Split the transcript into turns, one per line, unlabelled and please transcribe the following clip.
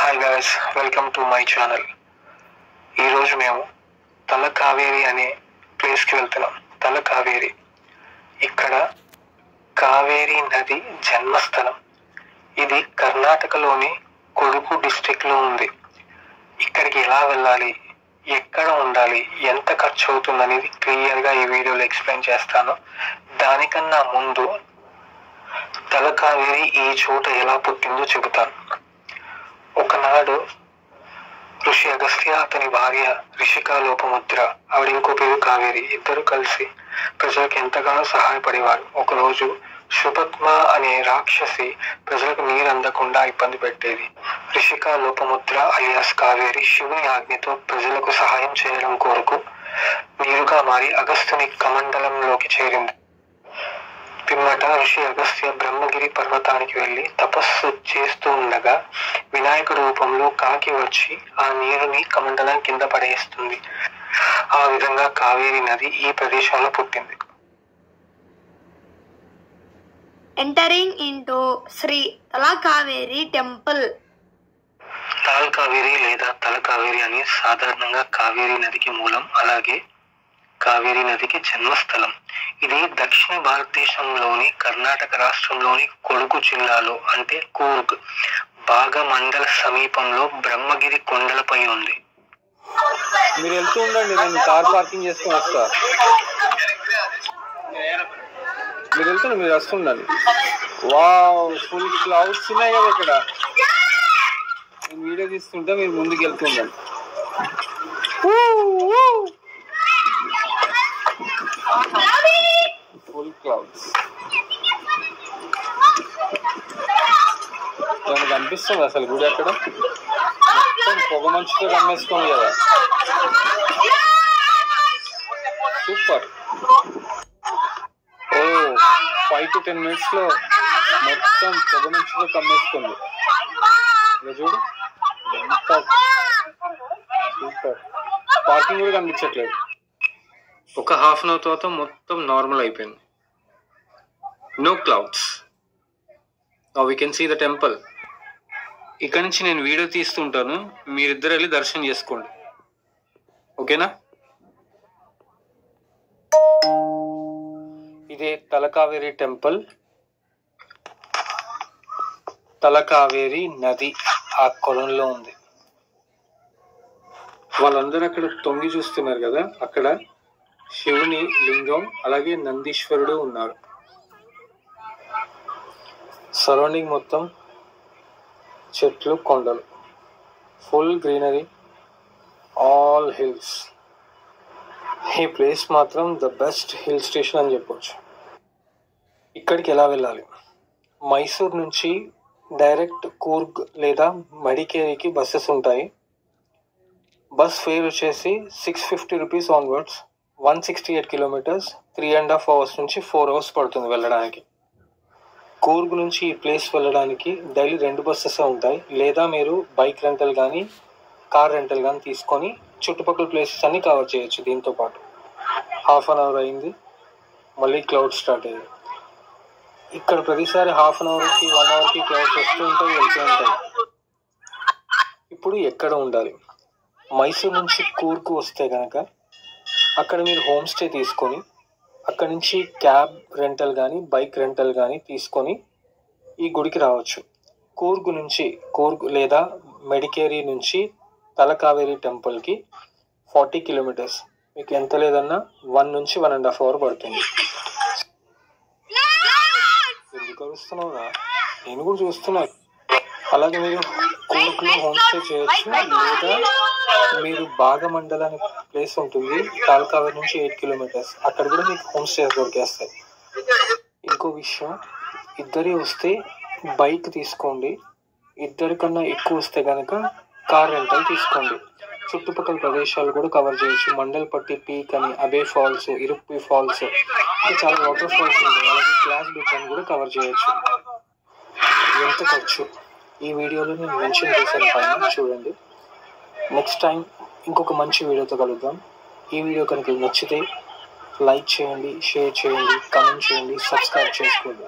Hi guys, welcome to my channel. ఈరోజు మేము తలకావేరి అనే ప్లేస్కి వెళ్తున్నాం. తలకావేరి ఇక్కడ కావేరీ నది జన్మస్థలం. ఇది కర్ణాటకలోని కొడుకు డిస్ట్రిక్ట్లో ఉంది. ఇక్కడికి ఎలా వెళ్ళాలి, ఎక్కడ ఉండాలి, ఎంత ఖర్చు అవుతుంది అనేది క్లియర్గా ఈ వీడియోలో ఎక్స్ప్లెయిన్ చేస్తాను. దానికన్నా ముందు తలకావేరి ఈ చోట ఎలా పుట్టిందో చెబుతాను. ఒకనాడు ఋషి అగస్త్య, అతని భార్య రిషికా లోపముద్ర, ఆవిడ ఇంకో పేరు కావేరి, ఇద్దరు కలిసి ప్రజలకు ఎంతగానో సహాయపడేవారు. ఒకరోజు శుభత్మ అనే రాక్షసి ప్రజలకు నీరు అందకుండా ఇబ్బంది పెట్టేది. రిషికా లోపముద్ర అలియాస్ కావేరి శివుని ఆజ్ఞతో ప్రజలకు సహాయం చేయడం కొరకు నీరుగా మారి అగస్త్యుని కమండలంలోకి చేరింది. పిమ్మట ఋషి అగస్త్య బ్రహ్మగిరి పర్వతానికి వెళ్లి తపస్సు చేస్తూ ఉండగా వినాయకుడి రూపంలో కాకి వచ్చి ఆ నీరుని కమండలం కింద పడేస్తుంది. ఆ విధంగా కావేరీ నది ఈ ప్రదేశంలో పుట్టింది.
Entering into Shri Talakaveri temple.
Talkaveri లేదా తలకావేరి అని సాధారణంగా కావేరీ నదికి మూలం, అలాగే కావేరీ నదికి జన్మస్థలం. ఇది దక్షిణ భారతదేశంలోని కర్ణాటక రాష్ట్రంలోని కొడుకు జిల్లాలో అంటే కూర్గ్ భాగమండల సమీపంలో బ్రహ్మగిరి కొండలపై ఉంది.
మీరు వెళ్తూ ఉండండి, నేను కార్ పార్కింగ్ చేసుకుని వస్తా. మీరు వెళ్తున్నా, మీరు వస్తుండండి. వావ్, ఫుల్ క్లౌడ్స్ ఉన్నాయి కదా ఇక్కడ. నేను వీడియో తీస్తుంటా, మీరు ముందుకు వెళ్తుండండి. ఫుల్ క్లౌడ్స్ ఏమైనా కనిపిస్తుంది అసలు గుడి అక్కడ? మొత్తం పొగ మంచుతో కమ్మేసుకోండి కదా. సూపర్. ఓ 5 to 10 minutes లో మొత్తం పొగ మంచుతో కమ్మేసుకోండి. చూడు ఎంత సూపర్. పార్కింగ్ కూడా కనిపించట్లేదు. ఒక హాఫ్ అన్ అవర్ తర్వాత మొత్తం నార్మల్ అయిపోయింది. No clouds. Now we can see the temple. ఇక్కడ నుంచి నేను వీడియో తీస్తుంటాను, మీరిద్దరు వెళ్ళి దర్శనం చేసుకోండి, ఓకేనా? ఇదే తలకావేరి టెంపుల్. తలకావేరి నది ఆ కొలంలో ఉంది. వాళ్ళందరూ అక్కడ తొంగి చూస్తున్నారు కదా, అక్కడ శివుని లింగం అలాగే నందీశ్వరుడు ఉన్నారు. సరౌండింగ్ మొత్తం చెట్లు, కొండలు, ఫుల్ గ్రీనరీ, ఆల్ హిల్స్. ఈ ప్లేస్ మాత్రం ద బెస్ట్ హిల్ స్టేషన్ అని చెప్పొచ్చు. ఇక్కడికి ఎలా వెళ్ళాలి? మైసూర్ నుంచి డైరెక్ట్ కూర్గ్ లేదా మడికేరికి బస్సెస్ ఉంటాయి. బస్ ఫేర్ వచ్చేసి 650 రూపీస్ ఆన్వర్డ్స్. 168 కిలోమీటర్స్, 3.5 hours నుంచి 4 hours పడుతుంది వెళ్ళడానికి. కూర్గ్ నుంచి ఈ ప్లేస్ వెళ్ళడానికి డైలీ 2 బస్సెస్ ఉంటాయి, లేదా మీరు బైక్ రెంటల్ కానీ కార్ రెంటల్ కానీ తీసుకొని చుట్టుపక్కల ప్లేసెస్ అన్ని కవర్ చేయొచ్చు. దీంతో పాటు హాఫ్ అన్ అవర్ అయింది, మళ్ళీ క్లౌడ్ స్టార్ట్ అయ్యాయి. ఇక్కడ ప్రతిసారి హాఫ్ అన్ అవర్కి 1 hourకి క్లౌడ్స్ వస్తూ ఉంటాయి, వెళ్తూ ఉంటాయి. ఇప్పుడు ఎక్కడ ఉండాలి? మైసూర్ నుంచి కూర్గ్ వస్తే కనుక అక్కడ మీరు హోమ్ స్టే తీసుకొని అక్కడ నుంచి క్యాబ్ రెంటల్ కానీ బైక్ రెంటల్ కానీ తీసుకొని ఈ గుడికి రావచ్చు. కూర్గ్ లేదా మెడికేరీ నుంచి తలకావేరి టెంపుల్కి 40 కిలోమీటర్స్. మీకు ఎంత లేదన్నా 1 నుంచి 1.5 hour పడుతుంది. ఎందుకు అరుస్తున్నావురా? నేను కూడా చూస్తున్నా. అలాగే మీరు కూర్గ్లో హోమ్ స్టే చేయొచ్చు, లేదా మీరు భాగమండల అనే ప్లేస్ ఉంటుంది తాల్కావేరి నుంచి 8 కిలోమీటర్స్, అక్కడ కూడా మీకు హోమ్ స్టేస్ దొరికేస్తాయి. ఇంకో విషయం, ఇద్దరి వస్తే బైక్ తీసుకోండి, ఇద్దరికన్నా ఎక్కువ వస్తే కనుక కార్ రెంటల్ తీసుకోండి. చుట్టుపక్కల ప్రదేశాలు కూడా కవర్ చేయొచ్చు. మండల్పట్టి పీక్ అని, అబే ఫాల్స్, ఇరుప్పి ఫాల్స్, ఇంకా చాలా వాటర్ ఫాల్స్ ఉంటాయి. అలాగే క్లాస్ బీచ్ అని కూడా కవర్ చేయొచ్చు. ఎంత ఖర్చు ఈ వీడియోలో నేను మెన్షన్ చేశాను, పైన చూడండి. నెక్స్ట్ టైం ఇంకొక మంచి వీడియోతో కలుద్దాం. ఈ వీడియో కనుక నచ్చితే లైక్ చేయండి, షేర్ చేయండి, కామెంట్ చేయండి, సబ్స్క్రైబ్ చేసుకోండి.